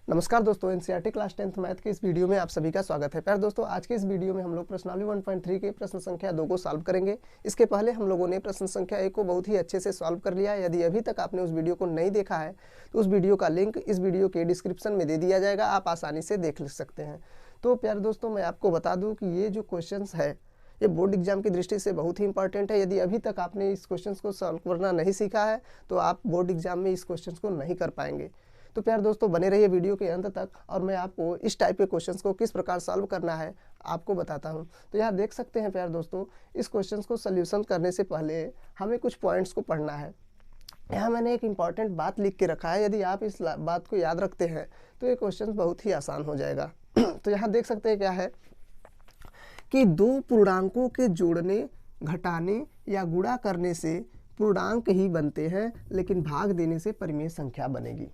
नमस्कार दोस्तों, NCERT class 10th math के इस वीडियो में आप सभी का स्वागत है। प्यारे दोस्तों, आज के इस वीडियो में हम लोग प्रश्नावली 1.3 के प्रश्न संख्या 2 को सॉल्व करेंगे। इसके पहले हम लोगों ने प्रश्न संख्या 1 को बहुत ही अच्छे से सॉल्व कर लिया है। यदि अभी तक आपने उस वीडियो को नहीं देखा है तो उस वीडियो का लिंक इस वीडियो के डिस्क्रिप्शन में दे दिया जाएगा, आप आसानी से देख सकते हैं। तो प्यारे दोस्तों, मैं आपको बता दूँ कि ये जो क्वेश्चन है ये बोर्ड एग्जाम की दृष्टि से बहुत ही इंपॉर्टेंट है। यदि अभी तक आपने इस क्वेश्चन को सॉल्व करना नहीं सीखा है तो आप बोर्ड एग्जाम में इस क्वेश्चन को नहीं कर पाएंगे। तो प्यारे दोस्तों, बने रहिए वीडियो के अंत तक और मैं आपको इस टाइप के क्वेश्चंस को किस प्रकार सॉल्व करना है आपको बताता हूं। तो यहाँ देख सकते हैं प्यारे दोस्तों, इस क्वेश्चंस को सॉल्यूशन करने से पहले हमें कुछ पॉइंट्स को पढ़ना है। यहाँ मैंने एक इम्पॉर्टेंट बात लिख के रखा है, यदि आप इस बात को याद रखते हैं तो ये क्वेश्चन बहुत ही आसान हो जाएगा। तो यहाँ देख सकते हैं क्या है कि दो पूर्णांकों के जोड़ने, घटाने या गुणा करने से पूर्णांक ही बनते हैं, लेकिन भाग देने से परिमेय संख्या बनेगी।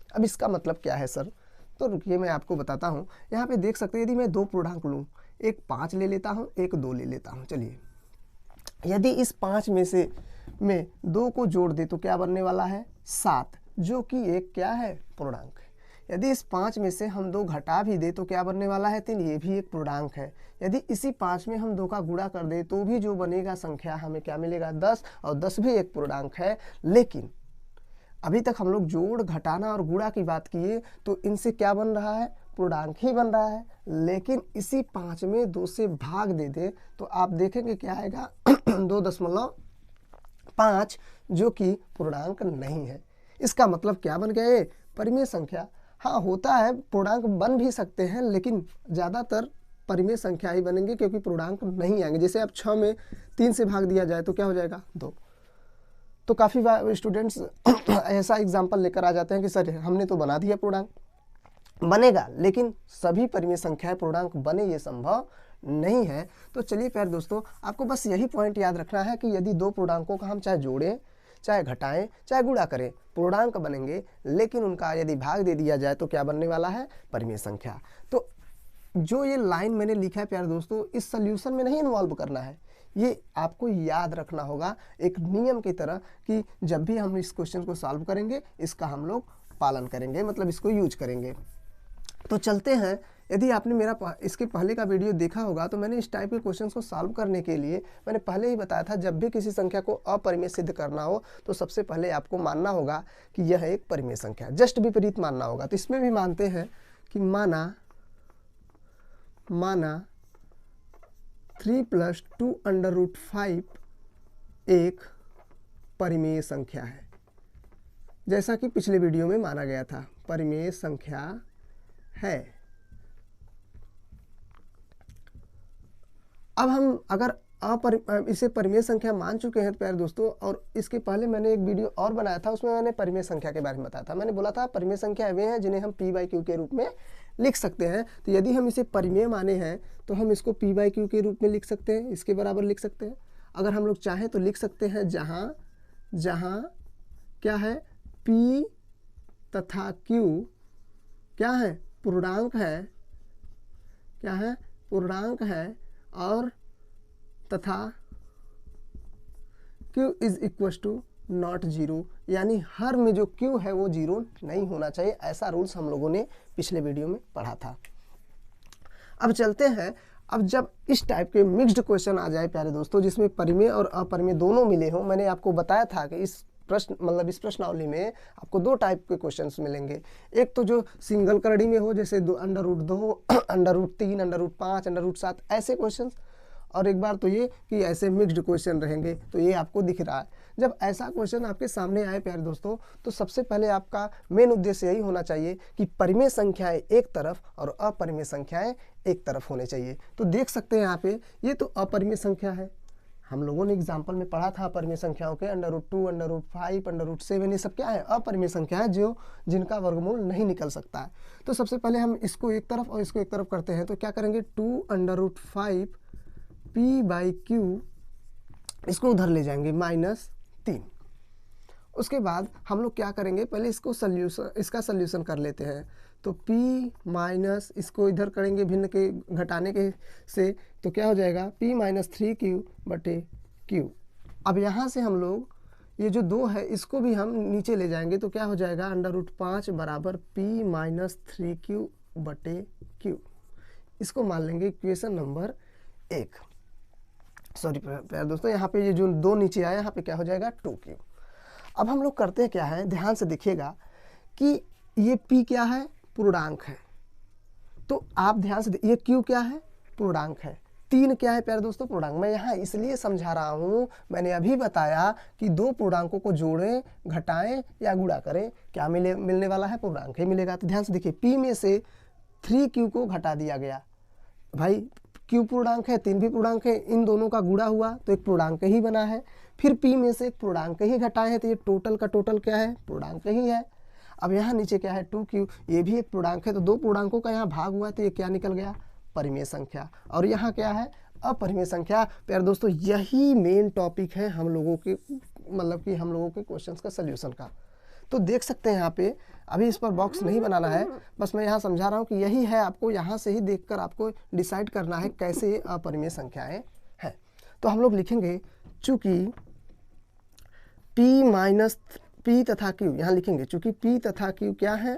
अब इसका मतलब क्या है सर? तो रुकिए मैं आपको बताता हूँ। यहाँ पे देख सकते हैं, यदि मैं दो पूर्णांक लूँ, एक 5 ले लेता हूँ, एक 2 ले लेता हूँ। चलिए, यदि इस 5 में से मैं 2 को जोड़ दे तो क्या बनने वाला है? 7, जो कि एक क्या है? पूर्णांक है। यदि इस 5 में से हम 2 घटा भी दे तो क्या बनने वाला है? 3, ये भी एक पूर्णांक है। यदि इसी 5 में हम 2 का गुणा कर दे तो भी जो बनेगा संख्या हमें क्या मिलेगा? 10, और 10 भी एक पूर्णांक है। लेकिन अभी तक हम लोग जोड़, घटाना और गुणा की बात किए तो इनसे क्या बन रहा है? पूर्णांक ही बन रहा है। लेकिन इसी 5 में 2 से भाग दे दे तो आप देखेंगे क्या आएगा? 2.5, जो कि पूर्णांक नहीं है। इसका मतलब क्या बन गया? ये परिमेय संख्या। हाँ, होता है, पूर्णांक बन भी सकते हैं, लेकिन ज़्यादातर परिमेय संख्या ही बनेंगे क्योंकि पूर्णांक नहीं आएंगे। जैसे अब 6 में 3 से भाग दिया जाए तो क्या हो जाएगा? 2। तो काफ़ी स्टूडेंट्स ऐसा एग्जाम्पल लेकर आ जाते हैं कि सर हमने तो बना दिया पूर्णांक बनेगा, लेकिन सभी परिमेय संख्याएं पूर्णांक बने ये संभव नहीं है। तो चलिए प्यारे दोस्तों, आपको बस यही पॉइंट याद रखना है कि यदि दो पूर्णांकों का हम चाहे जोड़ें, चाहे घटाएं, चाहे गुणा करें, पूर्णांक बनेंगे, लेकिन उनका यदि भाग दे दिया जाए तो क्या बनने वाला है? परिमेय संख्या। तो जो ये लाइन मैंने लिखा है प्यारे दोस्तों, इस सोल्यूशन में नहीं इन्वॉल्व करना है, ये आपको याद रखना होगा एक नियम की तरह कि जब भी हम इस क्वेश्चन को सॉल्व करेंगे इसका हम लोग पालन करेंगे, मतलब इसको यूज करेंगे। तो चलते हैं। यदि आपने मेरा इसके पहले का वीडियो देखा होगा तो मैंने इस टाइप के क्वेश्चंस को सॉल्व करने के लिए मैंने पहले ही बताया था, जब भी किसी संख्या को अपरिमेय सिद्ध करना हो तो सबसे पहले आपको मानना होगा कि यह एक परिमेय संख्या, जस्ट विपरीत मानना होगा। तो इसमें भी मानते हैं कि माना 3 + 2√5 एक परिमेय संख्या है, जैसा कि पिछले वीडियो में माना गया था, परिमेय संख्या है। अब हम अगर इसे परिमेय संख्या मान चुके हैं तो प्यारे दोस्तों, और इसके पहले मैंने एक वीडियो और बनाया था, उसमें मैंने परिमेय संख्या के बारे में बताया था। मैंने बोला था परिमेय संख्या वे हैं जिन्हें हम p/q के रूप में लिख सकते हैं। तो यदि हम इसे परिमेय माने हैं तो हम इसको p/q के रूप में लिख सकते हैं, इसके बराबर लिख सकते हैं। अगर हम लोग चाहें तो लिख सकते हैं जहाँ क्या है? p तथा q क्या है? पूर्णांक है। क्या है? पूर्णांक है। और तथा q = नॉट 0, यानी हर में जो q है वो 0 नहीं होना चाहिए। ऐसा रूल्स हम लोगों ने पिछले वीडियो में पढ़ा था। अब चलते हैं। अब जब इस टाइप के मिक्स्ड क्वेश्चन आ जाए प्यारे दोस्तों, जिसमें परिमेय और अपरिमेय दोनों मिले हों, मैंने आपको बताया था कि इस प्रश्नावली में आपको 2 टाइप के क्वेश्चंस मिलेंगे। एक तो जो सिंगल करड़ी में हो, जैसे √2, √3, √5, √7 ऐसे क्वेश्चंस, और एक बार तो ये कि ऐसे मिक्स्ड क्वेश्चन रहेंगे। तो ये आपको दिख रहा है। जब ऐसा क्वेश्चन आपके सामने आए प्यारे दोस्तों, तो सबसे पहले आपका मेन उद्देश्य यही होना चाहिए कि परिमेय संख्याएं एक तरफ और अपरिमेय संख्याएं एक तरफ होने चाहिए। तो देख सकते हैं यहाँ पे, ये तो अपरिमेय संख्या है। हम लोगों ने एग्जाम्पल में पढ़ा था अपरिमेय संख्याओं के √2, √5, √7, ये सब क्या है? अपरिमेय संख्या है, जो जिनका वर्गमूल नहीं निकल सकता है। तो सबसे पहले हम इसको एक तरफ और इसको एक तरफ करते हैं। तो क्या करेंगे? 2√5 p/q, इसको उधर ले जाएंगे -3। उसके बाद हम लोग क्या करेंगे? पहले इसका सल्यूशन कर लेते हैं। तो p माइनस इसको इधर करेंगे भिन्न के घटाने के से, तो क्या हो जाएगा? p - 3q/q। अब यहाँ से हम लोग ये जो 2 है इसको भी हम नीचे ले जाएंगे तो क्या हो जाएगा, √5 बराबर p माइनस 3q बटे q। इसको मान लेंगे इक्वेशन नंबर 1। सॉरी प्यारे दोस्तों, यहाँ पे ये जो 2 नीचे आया यहाँ पे क्या हो जाएगा 2q। अब हम लोग करते हैं क्या है, ध्यान से देखिएगा कि ये p क्या है, पूर्णांक है। तो आप ध्यान से ये q क्या है, पूर्णांक है। 3 क्या है प्यारे दोस्तों, पूर्णांक। मैं यहाँ इसलिए समझा रहा हूँ, मैंने अभी बताया कि 2 पूर्णांकों को जोड़ें, घटाएं या गुणा करें, क्या मिलने वाला है, पूर्णांक ही मिलेगा। तो ध्यान से देखिए, p में से 3q को घटा दिया गया। भाई q पूर्णांक है, 3 भी पूर्णांक है, इन दोनों का गुणा हुआ तो एक पूर्णांक ही बना है। फिर p में से एक पूर्णांक ही घटाए हैं तो ये टोटल का टोटल क्या है, पूर्णांक ही है। अब यहाँ नीचे क्या है 2q, ये भी एक पूर्णांक है, तो 2 पूर्णांकों का यहाँ भाग हुआ तो ये क्या निकल गया, परिमेय संख्या। और यहाँ क्या है, अपरिमेय संख्या। प्यारे दोस्तों यही मेन टॉपिक है हम लोगों के, मतलब कि हम लोगों के क्वेश्चंस का सल्यूशन का। तो देख सकते हैं यहाँ पे, अभी इस पर बॉक्स नहीं बनाना है, बस मैं यहाँ समझा रहा हूँ कि यही है, आपको यहाँ से ही देखकर आपको डिसाइड करना है कैसे ये अपरिमेय संख्याएं हैं। तो हम लोग लिखेंगे चूंकि p माइनस p तथा q, यहाँ लिखेंगे चूंकि p तथा q क्या है,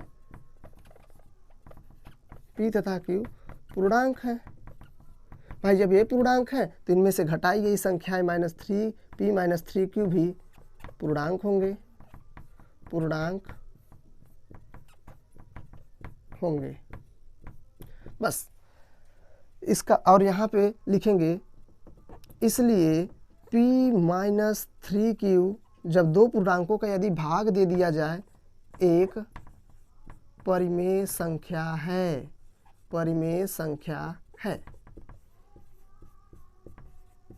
p तथा q पूर्णांक है। भाई जब ये पूर्णांक है तो इनमें से घटाई गई संख्याएं -3 p माइनस 3q भी पूर्णांक होंगे, पूर्णांक होंगे। बस इसका, और यहाँ पे लिखेंगे इसलिए p माइनस 3q जब 2 पूर्णांकों का यदि भाग दे दिया जाए, एक परिमेय संख्या है, परिमेय संख्या है।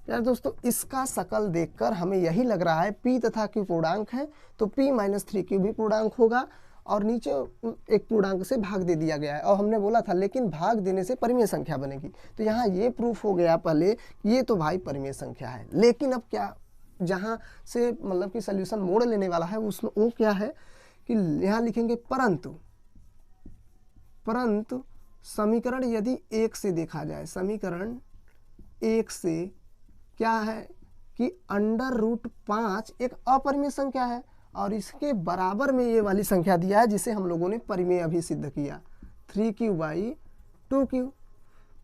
यार दोस्तों इसका शकल देखकर हमें यही लग रहा है p तथा q पूर्णांक है तो p माइनस 3q भी पूर्णांक होगा, और नीचे एक पूर्णांक से भाग दे दिया गया है। और हमने बोला था लेकिन भाग देने से परिमेय संख्या बनेगी, तो यहाँ ये प्रूफ हो गया पहले, ये तो भाई परिमेय संख्या है। लेकिन अब क्या, जहाँ से मतलब कि सल्यूशन मोड़ लेने वाला है उसमें वो क्या है कि यहाँ लिखेंगे परंतु समीकरण यदि 1 से देखा जाए, समीकरण 1 से क्या है कि √5 एक अपरिमेय संख्या है और इसके बराबर में ये वाली संख्या दिया है जिसे हम लोगों ने परिमेय अभी सिद्ध किया, 3q/2q।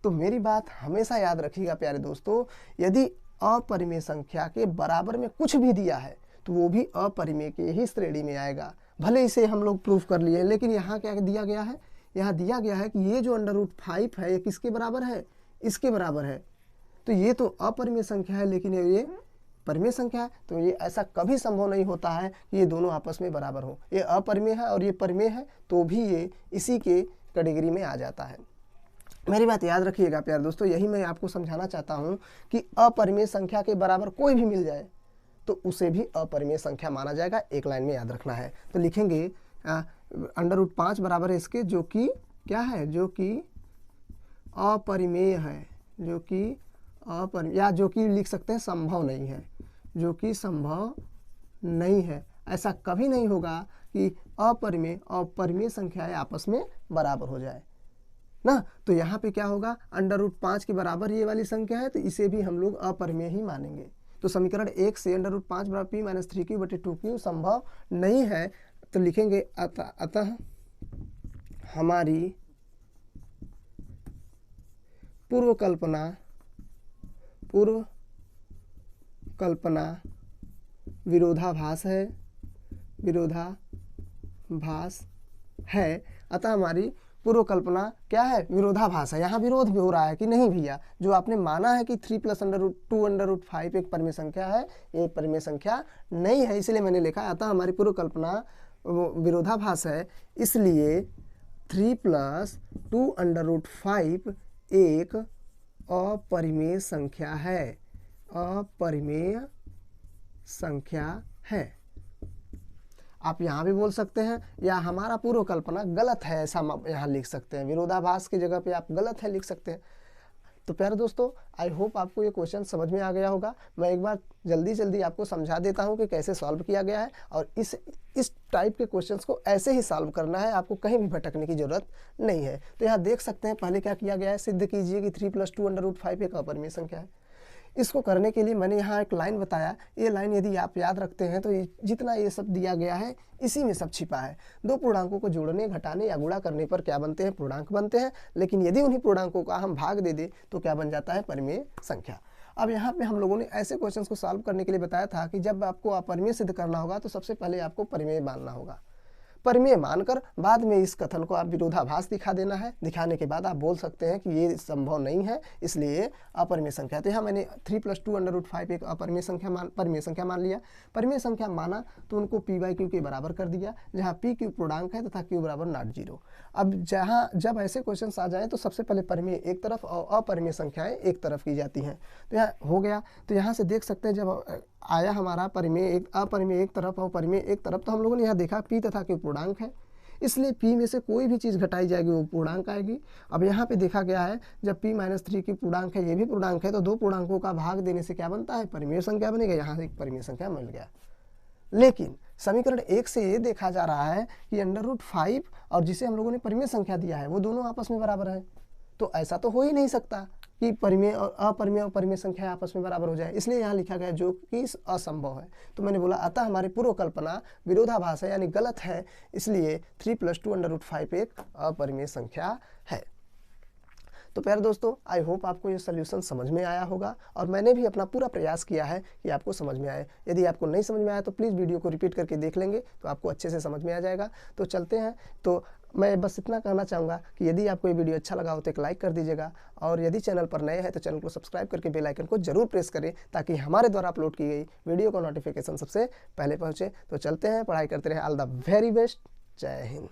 तो मेरी बात हमेशा याद रखिएगा प्यारे दोस्तों, यदि अपरिमेय संख्या के बराबर में कुछ भी दिया है तो वो भी अपरिमेय के ही श्रेणी में आएगा। भले इसे हम लोग प्रूफ कर लिए, लेकिन यहाँ क्या दिया गया है, यहाँ दिया गया है कि ये जो √5 है ये किसके बराबर है, इसके बराबर है। तो ये तो अपरिमेय संख्या है लेकिन ये परिमेय संख्या है, तो ये ऐसा कभी संभव नहीं होता है कि ये दोनों आपस में बराबर हो। ये अपरिमेय है और ये परिमेय है तो भी ये इसी के कैटेगरी में आ जाता है। मेरी बात याद रखिएगा प्यारे दोस्तों, यही मैं आपको समझाना चाहता हूँ कि अपरिमेय संख्या के बराबर कोई भी मिल जाए तो उसे भी अपरिमेय संख्या माना जाएगा। एक लाइन में याद रखना है। तो लिखेंगे √5 बराबर है इसके, जो कि क्या है, जो कि अपरिमेय है, जो कि अपरिमेय, या जो कि लिख सकते हैं संभव नहीं है, जो कि संभव नहीं है। ऐसा कभी नहीं होगा कि अपरिमेय और परिमेय संख्याएं आपस में बराबर हो जाए ना। तो यहाँ पे क्या होगा, √5 के बराबर ये वाली संख्या है तो इसे भी हम लोग अपरिमेय ही मानेंगे। तो समीकरण 1 से √5 बराबर p माइनस 3q/2q संभव नहीं है। तो लिखेंगे अतः हमारी पूर्व कल्पना विरोधाभास है। अतः हमारी पूर्व कल्पना क्या है, विरोधाभास है। यहाँ विरोध भी हो रहा है कि नहीं भैया, जो आपने माना है कि 3 + √2 एक परिमेय संख्या है, ये परिमेय संख्या नहीं है, इसलिए मैंने लिखा है अतः हमारी पूर्व कल्पना विरोधाभास है, इसलिए 3 + 2√5 एक अपरिमेय संख्या है, अपरिमेय संख्या है। आप यहाँ भी बोल सकते हैं या हमारा पूर्व कल्पना गलत है, ऐसा यहाँ लिख सकते हैं। विरोधाभास की जगह पे आप गलत है लिख सकते हैं। तो प्यारे दोस्तों, आई होप आपको ये क्वेश्चन समझ में आ गया होगा। मैं एक बार जल्दी आपको समझा देता हूँ कि कैसे सॉल्व किया गया है, और इस टाइप के क्वेश्चंस को ऐसे ही सॉल्व करना है, आपको कहीं भी भटकने की जरूरत नहीं है। तो यहाँ देख सकते हैं पहले क्या किया गया है, सिद्ध कीजिए कि 3 + 2√5 एक अपरिमेय संख्या है। इसको करने के लिए मैंने यहाँ एक लाइन बताया, ये लाइन यदि आप याद रखते हैं तो जितना ये सब दिया गया है इसी में सब छिपा है। दो पूर्णांकों को जोड़ने, घटाने या गुणा करने पर क्या बनते हैं? पूर्णांक बनते हैं। लेकिन यदि उन्हीं पूर्णांकों का हम भाग दे दें तो क्या बन जाता है? परिमेय संख्या। अब यहाँ पे हम लोगों ने ऐसे क्वेश्चंस को सॉल्व करने के लिए बताया था कि जब आपको अपरिमेय सिद्ध करना होगा तो सबसे पहले आपको परिमेय मानना होगा। परिमेय मानकर बाद में इस कथन को आप विरोधाभास दिखा देना है। दिखाने के बाद आप बोल सकते हैं कि ये संभव नहीं है, इसलिए अपरिमेय संख्या। तो यहाँ मैंने 3 + 2√5 एक अपरिमेय संख्या परिमेय संख्या मान लिया। परिमेय संख्या माना तो उनको p/q के बराबर कर दिया, जहाँ p q पूर्णांक है तथा q = not 0। अब जब ऐसे क्वेश्चन आ जाए तो सबसे पहले परिमेय एक तरफ और अपरिमेय संख्याएं एक तरफ की जाती हैं। तो यहाँ हो गया। तो यहाँ से देख सकते हैं जब आया हमारा परिमेय अपरिमेय एक तरफ और परिमेय एक तरफ, तो हम लोगों ने यहाँ देखा p तथा q पूर्णांक है, इसलिए p में से कोई भी चीज़ घटाई जाएगी वो पूर्णांक आएगी। अब यहाँ पे देखा गया है जब p - 3 की पूर्णांक है, ये भी पूर्णांक है, तो दो पूर्णांकों का भाग देने से क्या बनता है? परिमेय संख्या बनेगा। यहाँ से एक परिमेय संख्या मिल गया। लेकिन समीकरण 1 से ये देखा जा रहा है कि √5 और जिसे हम लोगों ने परिमेय संख्या दिया है वो दोनों आपस में बराबर है। तो ऐसा तो हो ही नहीं सकता कि परिमेय और अपरिमेय और परिमेय संख्या आपस में बराबर हो जाए, इसलिए यहाँ लिखा गया जो कि असंभव है। तो मैंने बोला अतः हमारी पूर्व कल्पना विरोधाभास है, यानी गलत है, इसलिए 3 + 2√5 एक अपरिमेय संख्या है। तो प्यारे दोस्तों, आई होप आपको ये सोल्यूशन समझ में आया होगा और मैंने भी अपना पूरा प्रयास किया है कि आपको समझ में आए। यदि आपको नहीं समझ में आया तो प्लीज़ वीडियो को रिपीट करके देख लेंगे तो आपको अच्छे से समझ में आ जाएगा। तो चलते हैं। तो मैं बस इतना कहना चाहूँगा कि यदि आपको ये वीडियो अच्छा लगा हो तो एक लाइक कर दीजिएगा, और यदि चैनल पर नए हैं तो चैनल को सब्सक्राइब करके बेल आइकन को जरूर प्रेस करें ताकि हमारे द्वारा अपलोड की गई वीडियो का नोटिफिकेशन सबसे पहले पहुँचे। तो चलते हैं, पढ़ाई करते रहे। All the very best. जय हिंद।